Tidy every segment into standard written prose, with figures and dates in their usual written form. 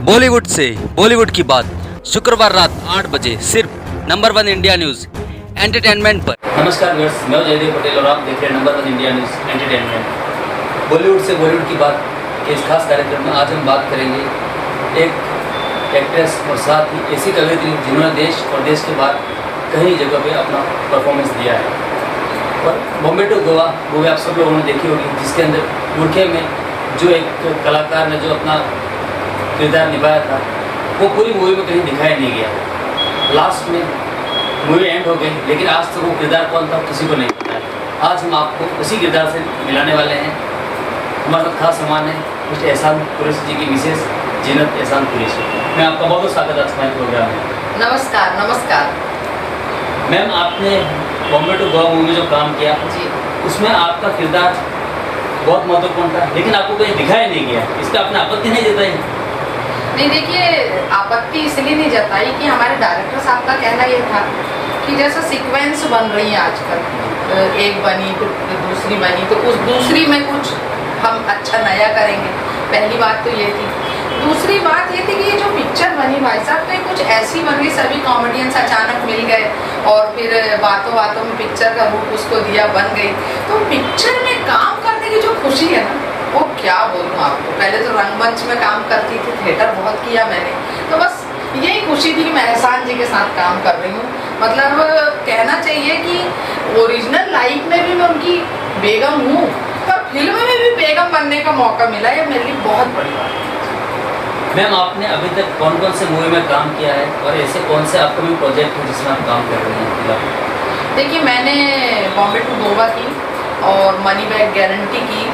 बॉलीवुड से बॉलीवुड की बात शुक्रवार रात 8 बजे सिर्फ नंबर 1 इंडिया न्यूज़ एंटरटेनमेंट पर। नमस्कार व्यूअर्स, मैं जयदेव पटेल और आप देख रहे हैं number 1 India news entertainment. Bollywood से बॉलीवुड की बात के इस खास कार्यक्रम में आज हम बात करेंगे एक एक्ट्रेस और साथ ही ऐसी कवियत्री जिन्होंने देश और देश के बाहर कई जगह पे अपना परफॉर्मेंस दिया है। और बॉम्बे टू गोवा मूवी आप सब लोगों ने देखी होगी, जिसके अंदर मूर्खे में जो एक कलाकार ने जो अपना किरदार निभाया था वो पूरी मूवी में कहीं दिखाया नहीं गया। लास्ट में मूवी एंड हो गई, लेकिन आज तक वो किरदार कौन था किसी को नहीं पता है। आज हम आपको उसी किरदार से मिलाने वाले हैं। हमारे साथ खास सामान है मिस्टर एहसान कुरैशी जी की मिसेस जीनत एहसान कुरैशी। मैं आपका बहुत बहुत स्वागत आज हमारे प्रोग्राम में। नमस्कार नमस्कार। मैम, आपने बॉम्बे टू गोवा मूवी में जो काम किया जी, उसमें आपका किरदार बहुत महत्वपूर्ण था, लेकिन आपको कहीं दिखाया नहीं गया। इसका आपने आपत्ति नहीं जताई? नहीं, देखिए, आपत्ति इसलिए नहीं जताई कि हमारे डायरेक्टर साहब का कहना ये था कि जैसा सीक्वेंस बन रही है आजकल, एक बनी तो दूसरी बनी, तो उस दूसरी में कुछ हम अच्छा नया करेंगे। पहली बात तो ये थी। दूसरी बात ये थी कि ये जो पिक्चर बनी भाई साहब, तो ये कुछ ऐसी बन गई, सभी कॉमेडियंस अचानक मिल गए और फिर बातों बातों में पिक्चर का रूप उसको दिया, बन गई। तो पिक्चर में काम करने की जो खुशी है ना, वो क्या बोलूँ आपको। पहले तो रंगमंच में काम करती थी, थिएटर बहुत किया मैंने, तो बस यही खुशी थी कि मैं एहसान जी के साथ काम कर रही हूँ। मतलब कहना चाहिए कि ओरिजिनल लाइफ में भी मैं उनकी बेगम हूँ, पर फिल्म में भी बेगम बनने का मौका मिला, ये मेरे लिए बहुत बड़ी बात है। मैम, आपने अभी तक कौन कौन से मूवी में काम किया है और ऐसे कौन से अपकमिंग प्रोजेक्ट हैं जिसमें आप काम कर रहे हैं? देखिए, मैंने बॉम्बे टू गोवा की और मनी बैग गारंटी की,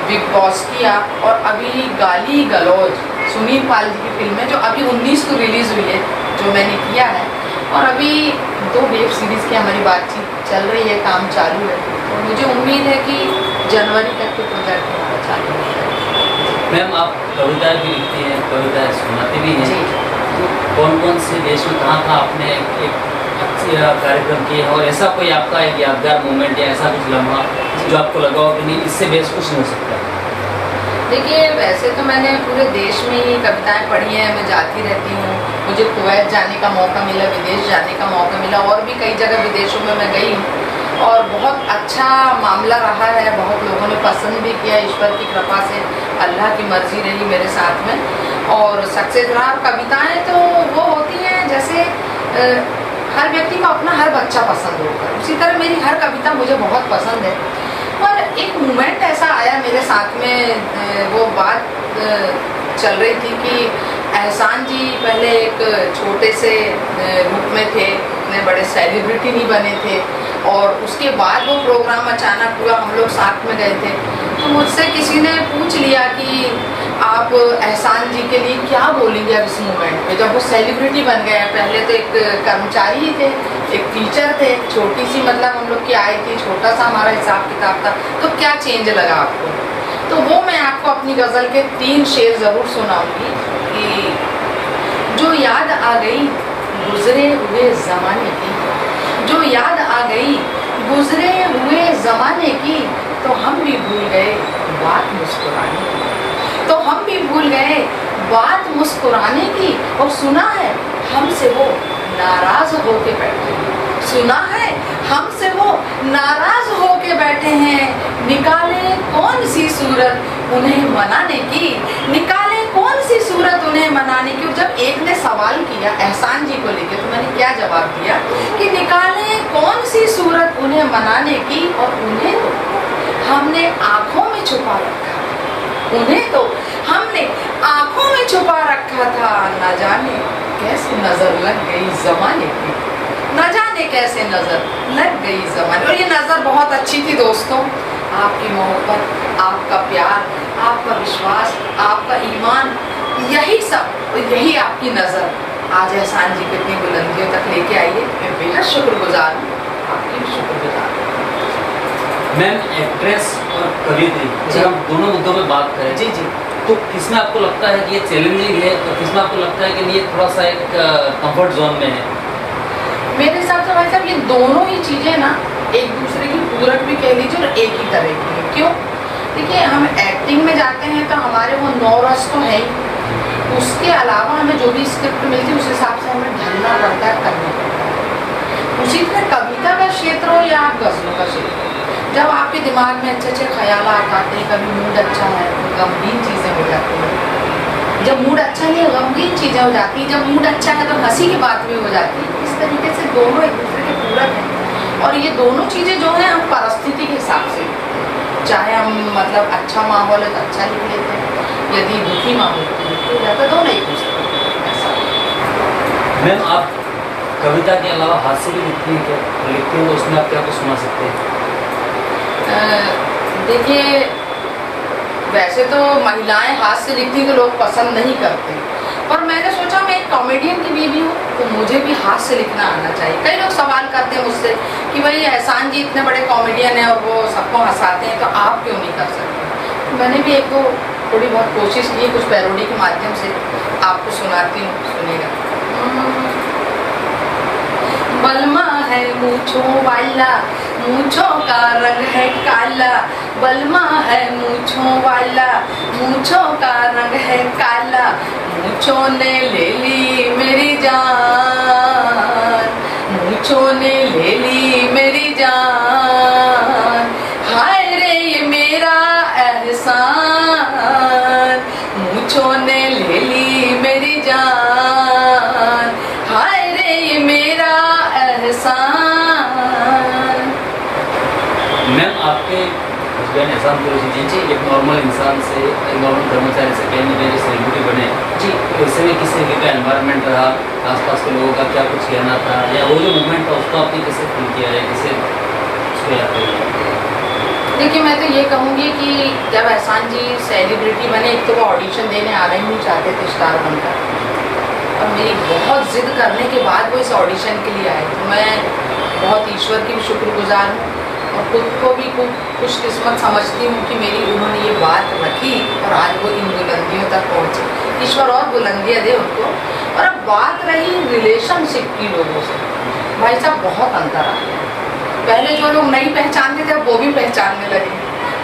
बिग बॉस किया, और अभी गाली गलौज सुनील पाल जी की फिल्म है जो अभी 19 को रिलीज़ हुई है, जो मैंने किया है। और अभी 2 वेब सीरीज़ की हमारी बातचीत चल रही है, काम चालू है, और मुझे उम्मीद है कि जनवरी तक के प्रोजेक्ट हमारा चालू है। मैम, आप कविताएं भी लिखती हैं, कविताएं सुनाती भी हैं, तो कौन कौन से देश में कहाँ आपने एक अच्छे कार्यक्रम किए हैं, और ऐसा कोई आपका एक यादगार मोमेंट या ऐसा कुछ लम्हा जो आपको लगा हो कि नहीं, इससे बेस कुछ नहीं हो सकता? देखिए, वैसे तो मैंने पूरे देश में ही कविताएं पढ़ी हैं, मैं जाती रहती हूँ। मुझे कुवैत जाने का मौका मिला, विदेश जाने का मौका मिला, और भी कई जगह विदेशों में मैं गई हूँ, और बहुत अच्छा मामला रहा है। बहुत लोगों ने पसंद भी किया, ईश्वर की कृपा से, अल्लाह की मर्जी रही मेरे साथ में, और सक्सेस रहा। कविताएं तो वो होती हैं जैसे हर व्यक्ति को अपना हर बच्चा पसंद होगा, उसी तरह मेरी हर कविता मुझे बहुत पसंद है। पर एक मोमेंट ऐसा आया मेरे साथ में, वो बात चल रही थी कि एहसान जी पहले एक छोटे से रूप में थे, इतने बड़े सेलिब्रिटी नहीं बने थे, और उसके बाद वो प्रोग्राम अचानक हुआ, हम लोग साथ में गए थे। तो मुझसे किसी ने पूछ लिया कि आप एहसान जी के लिए क्या बोलेंगे अब इस मोमेंट पे, जब वो सेलिब्रिटी बन गए। पहले तो एक कर्मचारी ही थे, एक टीचर थे, छोटी सी मतलब हम लोग की आय थी, छोटा सा हमारा हिसाब किताब था, तो क्या चेंज लगा आपको? तो वो मैं आपको अपनी गज़ल के 3 शेर ज़रूर सुनाऊंगी कि जो याद आ गई गुजरे हुए ज़माने की, जो याद आ गई गुजरे हुए ज़माने की, तो हम भी भूल गए बात मुस्कुराने की, तो हम भी भूल गए बात मुस्कुराने की। और सुना है हमसे वो नाराज होके बैठे हैं, सुना है हमसे वो नाराज होके बैठे हैं, निकाले कौन सी सूरत उन्हें मनाने की, निकाले कौन सी सूरत उन्हें मनाने की। और जब एक ने सवाल किया एहसान जी को लेके, तो मैंने क्या जवाब दिया कि निकाले कौन सी सूरत उन्हें मनाने की, और उन्हें तो हमने आंखों में छुपा रखा, उन्हें तो हमने आंखों में छुपा रखा था, न जाने कैसे नजर लग गई जमाने की, न जाने कैसे नजर लग गई जमाने। और ये नजर बहुत अच्छी थी दोस्तों, आपकी मोहब्बत, आपका प्यार, आपका विश्वास, आपका ईमान, यही सब, यही आपकी नजर आज एहसान जी को इतनी बुलंदियों तक लेके आई है। मैं बेहद शुक्रगुजार हूँ, आपकी भी शुक्रगुजार हूँ। मैम, एक्ट्रेस और कवियत्री, जब हम दोनों मुद्दों पे बात करें, जी जी, तो किसमें आपको लगता है कि ये चैलेंजिंग है, और किसमें आपको लगता है कि ये थोड़ा सा एक कंफर्ट जोन में है? मेरे हिसाब से भाई साहब ये दोनों ही चीज़ें ना एक दूसरे की पूरक भी कह लीजिए और एक ही तरह की है। क्यों? देखिए, हम एक्टिंग में जाते हैं तो हमारे वो 9 रस तो है ही, उसके अलावा हमें जो भी स्क्रिप्ट मिलती है उस हिसाब से हमें ढलना पड़ता है, करना पड़ता है। उसी तरह कविता का क्षेत्र हो या आप गज़लों का क्षेत्र हो, जब आपके दिमाग में अच्छे अच्छे ख्यालात आते हैं, कभी मूड अच्छा है तो गमगीन चीज़ें हो जाती हैं, जब मूड अच्छा नहीं है गमगीन चीज़ें हो जाती हैं, जब मूड अच्छा है तो हंसी की बात भी हो जाती है। इस तरीके से दोनों एक दूसरे के पूरक हैं और ये दोनों चीज़ें जो हैं हम परिस्थिति के हिसाब से, चाहे हम मतलब अच्छा माहौल है तो अच्छा लिख लेते हैं, यदि दुखी माहौल तो ज़्यादा दोनों एक दूसरे ऐसा। मैम आप कविता के अलावा हास्य भी लिखती हैं क्या? लिखती हैं तो उसमें आप क्या कुछ सुना सकते हैं? देखिए, वैसे तो महिलाएं हास्य लिखती तो लोग पसंद नहीं करते, पर मैंने सोचा मैं एक कॉमेडियन की बीवी हूँ तो मुझे भी हास्य लिखना आना चाहिए। कई लोग सवाल करते हैं मुझसे कि भाई एहसान जी इतने बड़े कॉमेडियन हैं और वो सबको हंसाते हैं तो आप क्यों नहीं कर सकते? तो मैंने भी एक दो थोड़ी बहुत कोशिश की, कुछ पैरोडी के माध्यम से आपको सुनाती हूँ, सुनिएगा। बलमा है मूंछों वाला, मूंछों का रंग है काला, बलमा है मूंछों वाला, मूंछों का रंग है काला, मूंछों ने ले ली मेरी जान, मूंछों ने ले ली मेरी जान, हाय रे ये मेरा एहसान, मूंछों ने ले ली मेरी जान, हाय रे ये मेरा एहसान। मैम आपके हस्बैंड एहसान कुरैशी जी एक नॉर्मल इंसान से, एक नॉर्मल कर्मचारी से कहीं ना कहीं सेलिब्रिटी बने जी, तो इससे भी किस तरीके का एनवायरनमेंट रहा, आसपास के लोगों का क्या कुछ कहना था, या वो जो मूवमेंट था उसको आपने कैसे फील किया है, कैसे उसको याद किया? देखिए, मैं तो ये कहूँगी कि जब एहसान जी सेलिब्रिटी बने, एक तो वो ऑडिशन देने आना ही नहीं चाहते थे स्टार बनकर, और मेरी बहुत ज़िद करने के बाद वो इस ऑडिशन के लिए आए, तो मैं बहुत ईश्वर की भी शुक्रगुजार हूँ और खुद को भी खुशकिस्मत समझती हूँ कि मेरी उन्होंने ये बात रखी और आज वो इन बुलंदियों तक पहुँचे। ईश्वर और बुलंदियाँ दे उनको। और अब बात रही रिलेशनशिप की लोगों से, भाई साहब बहुत अंतर आ गया। पहले जो लोग नहीं पहचानते थे अब वो भी पहचानने लगे,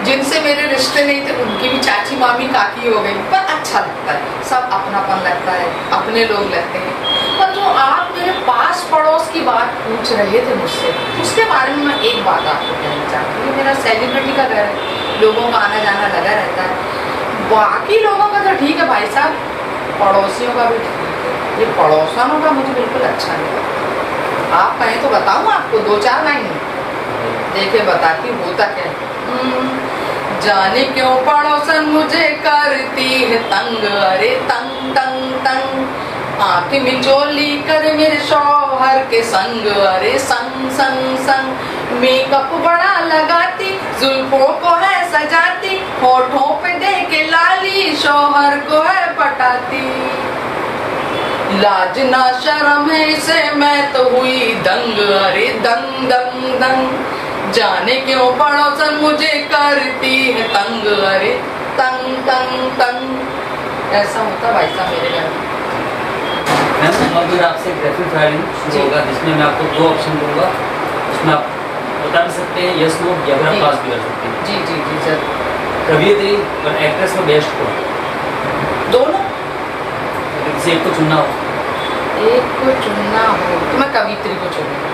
जिनसे मेरे रिश्ते नहीं थे उनकी भी चाची मामी काकी हो गई, पर अच्छा लगता है, सब अपनापन लगता है, अपने लोग लगते हैं। पर जो आप मेरे पास पड़ोस की बात पूछ रहे थे मुझसे, उसके बारे में मैं एक बात आपको कहना चाहती हूँ। मेरा सेलिब्रिटी का घर है, लोगों का आना जाना लगा रहता है, बाकी लोगों का तो ठीक है भाई साहब, पड़ोसियों का भी ठीक है, ये पड़ोसनों का मुझे बिल्कुल अच्छा नहीं लगता। आप कहें तो बताऊँ आपको 2-4 लाइन में, देखे बताती होता क्या है। जाने क्यों पड़ोसन मुझे करती है तंग, अरे तंग तंग तंग, आँख में चोली कर मेरे शौहर के संग, अरे संग संग संग, मेकअप बड़ा लगाती, जुल्फों को है सजाती, होठों पे दे के लाली, शौहर को है पटाती, लाज ना शर्म है इसे मैं तो हुई दंग, अरे दंग दंग दंग, जाने क्यों पड़ोसन मुझे करती है तंग, अरे तंग तंग तंग। ऐसा होता भाई साहब मेरे घर में। मैम अगर आपसे एक रैपिड फायरिंग शुरू होगा जिसमें मैं आपको 2 ऑप्शन दूंगा, उसमें आप बता भी सकते हैं यस नो, या फिर आप पास भी कर सकते हैं। जी जी जी सर। कवियत्री और एक्ट्रेस में बेस्ट कौन? दोनों, किसी एक को चुनना हो? एक को चुनना हो तो मैं कवित्री को चुनूंगा।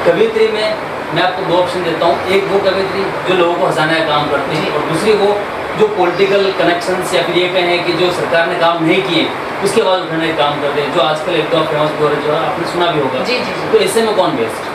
कवियत्री में मैं आपको 2 ऑप्शन देता हूँ, एक वो कवियत्री जो लोगों को हंसाने का काम करती है, और दूसरी वो जो पॉलिटिकल कनेक्शंस या फिर ये कहें कि जो सरकार ने काम नहीं किए उसके बाद उठाने का काम करते हैं, जो आजकल एक तो फेमस हो रहे, जो आपने सुना भी होगा। जी जी जी। तो इससे में कौन बेस्ट?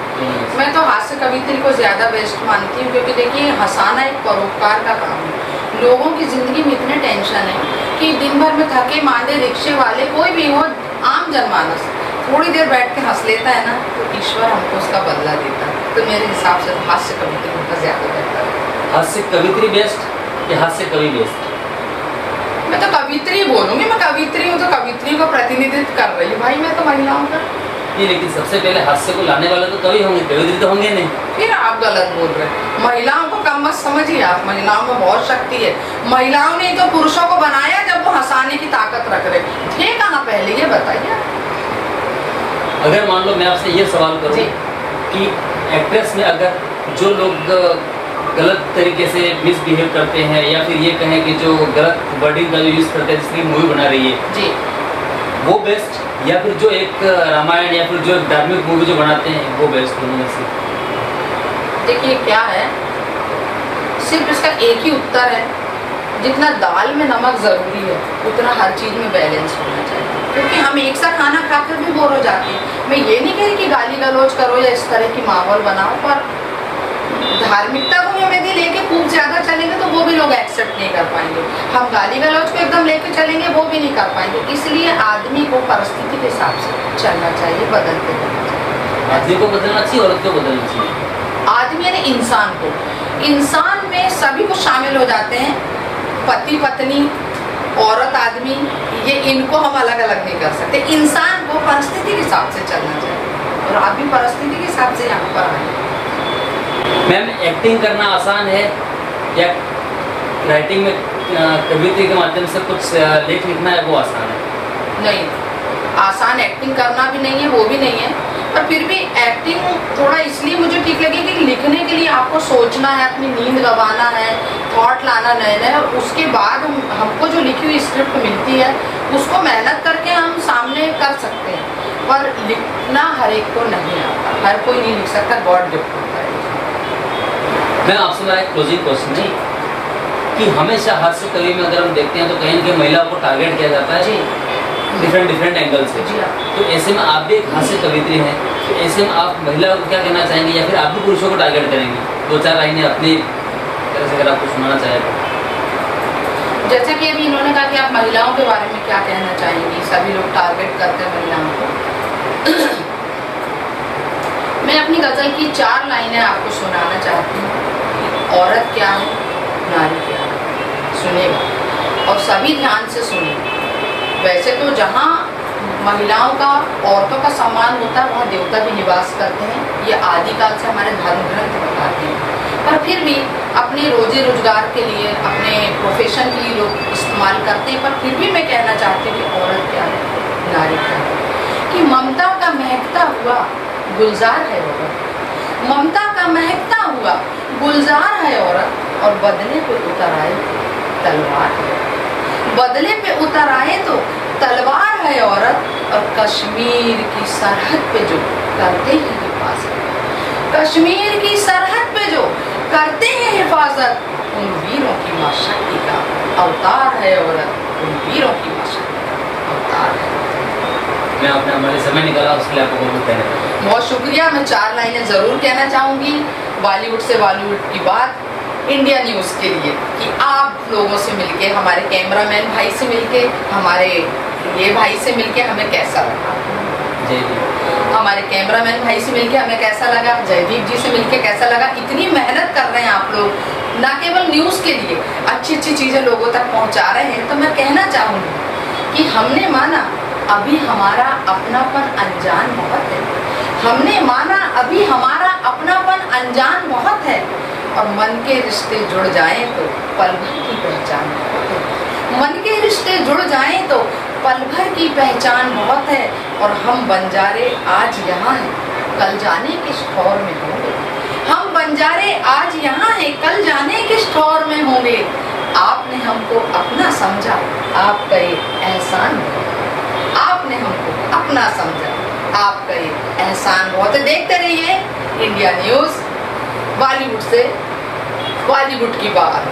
मैं तो हास्य कवित्री को ज़्यादा बेस्ट मानती हूँ, क्योंकि देखिए हंसाना एक परोपकार का काम है। लोगों की ज़िंदगी में इतने टेंशन है कि दिन भर में थके मांदे रिक्शे वाले कोई भी हो, आम जनमानस थोड़ी देर बैठ के हंस लेता है ना, तो ईश्वर हमको उसका बदला देता है। तो मेरे हिसाब से हास्य कवित्री उनका ज़्यादा बेहतर है। हास्य कवित्री बेस्ट या हास्य कवि बेस्ट? मैं तो कवित्री बोलूँगी, मैं कवित्री हूँ तो कवित्री को प्रतिनिधित्व कर रही हूँ भाई, मैं तो महिलाओं का। ये लेकिन सबसे पहले हास्य को लाने वाले तो कवि होंगे, कवित्री तो होंगे नहीं। फिर आप गलत बोल रहे हैं, महिलाओं को कम मत समझिए आप, महिलाओं में बहुत शक्ति है। महिलाओं ने तो पुरुषों को बनाया जब वो हंसाने की ताकत रख रहे थे कहाँ, पहले ये बताइए। अगर मान लो मैं आपसे ये सवाल करूँ कि एक्ट्रेस में अगर जो लोग गलत तरीके से मिसबिहेव करते हैं, या फिर ये कहें कि जो गलत वर्डिंग का जो यूज़ करते हैं जिसकी मूवी बना रही है जी, वो बेस्ट, या फिर जो एक रामायण या फिर जो एक धार्मिक मूवी जो बनाते हैं वो बेस्ट दोनों में से? देखिए क्या है, सिर्फ इसका एक ही उत्तर है, जितना दाल में नमक ज़रूरी है उतना हर चीज़ में बैलेंस होना चाहिए, क्योंकि हम एक सा खाना खाकर भी बोर हो जाते हैं। मैं ये नहीं कह रही कि गाली गलौज करो या इस तरह की माहौल बनाओ, पर धार्मिकता को हम यदि लेके खूब ज़्यादा चलेंगे तो वो भी लोग एक्सेप्ट नहीं कर पाएंगे। हम गाली गलौज को एकदम लेके चलेंगे वो भी नहीं कर पाएंगे। इसलिए आदमी को परिस्थिति के हिसाब से चलना चाहिए, बदलते रहना चाहिए। आदमी को बदलना चाहिए, औरत को बदलना चाहिए। आदमी यानी इंसान को, इंसान में सभी कुछ शामिल हो जाते हैं, पति पत्नी औरत आदमी, ये इनको हम अलग अलग नहीं कर सकते। इंसान को परिस्थिति के हिसाब से चलना चाहिए और आप भी परिस्थिति के हिसाब से यहाँ पर आए। मैम, एक्टिंग करना आसान है या राइटिंग में कविता के माध्यम से कुछ लेख लिखना है वो आसान है? नहीं, आसान एक्टिंग करना भी नहीं है, वो भी नहीं है, पर फिर भी एक्टिंग थोड़ा इसलिए मुझे ठीक लगे कि लिखने के लिए आपको सोचना है, अपनी नींद गंवाना है, थॉट लाना नए नए, और उसके बाद हमको जो लिखी हुई स्क्रिप्ट मिलती है उसको मेहनत करके हम सामने कर सकते हैं। पर लिखना हर एक को नहीं आता, हर कोई नहीं लिख सकता, गॉड गिफ्ट होता है। मैं आपसे मेरा एक क्लोजिंग क्वेश्चन है कि हमेशा हास्य कवि में अगर हम देखते हैं तो कहीं ना कहीं महिला को टारगेट किया जाता है डिफरेंट एंगल से। जी हाँ। तो ऐसे में आप भी एक हास्य कवित्री हैं, तो ऐसे में आप महिला को क्या कहना चाहेंगे, या फिर आप भी पुरुषों को टारगेट करेंगे? दो चार लाइनें अपनी तरह से अगर आपको सुनाना चाहे तो। जैसा कि अभी इन्होंने कहा कि आप महिलाओं के बारे में क्या कहना चाहेंगी, सभी लोग टारगेट करते हैं महिलाओं को। मैं अपनी गज़ल की 4 लाइनें आपको सुनाना चाहती हूँ कि औरत क्या है, नारी क्या है। सुनेगा और सभी ध्यान से सुनेगा। वैसे तो जहाँ महिलाओं का, औरतों का सम्मान होता है वहाँ देवता भी निवास करते हैं, ये आदिकाल से हमारे धर्म ग्रंथ बताते हैं। पर फिर भी अपने रोजी रोजगार के लिए, अपने प्रोफेशन के लिए लोग इस्तेमाल करते हैं। पर फिर भी मैं कहना चाहती हूँ कि औरत क्या है, नारी क्या है, कि ममता का महकता हुआ गुलजार है औरत, ममता का महकता हुआ गुलजार है औरत, और बदले पे उतर आए तलवार है, बदले पे उतर आए तो तलवार है औरत, और कश्मीर की सरहद पे जो करते हैं हिफाजत, कश्मीर की सरहद पे जो करते हैं हिफाजत, उन वीरों की माँ शक्ति का अवतार है औरत, उन वीरों की माँ शक्ति का अवतार है। मैं आपने हमारे समय निकाला उसके लिए आपको बहुत कहना चाहूँगा। बहुत शुक्रिया। मैं 4 लाइनें ज़रूर कहना चाहूँगी बॉलीवुड से बॉलीवुड की बात, इंडिया न्यूज़ के लिए, कि आप लोगों से मिलके, हमारे कैमरामैन भाई से मिलके, हमारे ये भाई से मिलके हमें कैसा लगा, हमारे कैमरामैन भाई से मिलके हमें कैसा लगा, जयदीप जी से मिलके कैसा लगा। इतनी मेहनत कर रहे हैं आप लोग, ना केवल न्यूज़ के लिए, अच्छी अच्छी चीज़ें लोगों तक पहुँचा रहे हैं। तो मैं कहना चाहूँगी कि हमने माना अभी हमारा अपनापन अनजान बहुत है, हमने माना अभी हमारा अपनापन अनजान बहुत है, और मन के रिश्ते जुड़ जाएं तो पल भर की पहचान बहुत है, मन के रिश्ते जुड़ जाएं तो पल भर की पहचान बहुत है। और हम बंजारे आज यहाँ हैं, कल जाने किस ठौर में होंगे, हम बंजारे आज यहाँ हैं, कल जाने किस ठौर में होंगे। आपने हमको अपना समझा, आपका ये एहसान है, आपने हमको अपना समझा, आपका ये एहसान बहुत है। देखते रहिए इंडिया न्यूज़, बॉलीवुड से बॉलीवुड की बात।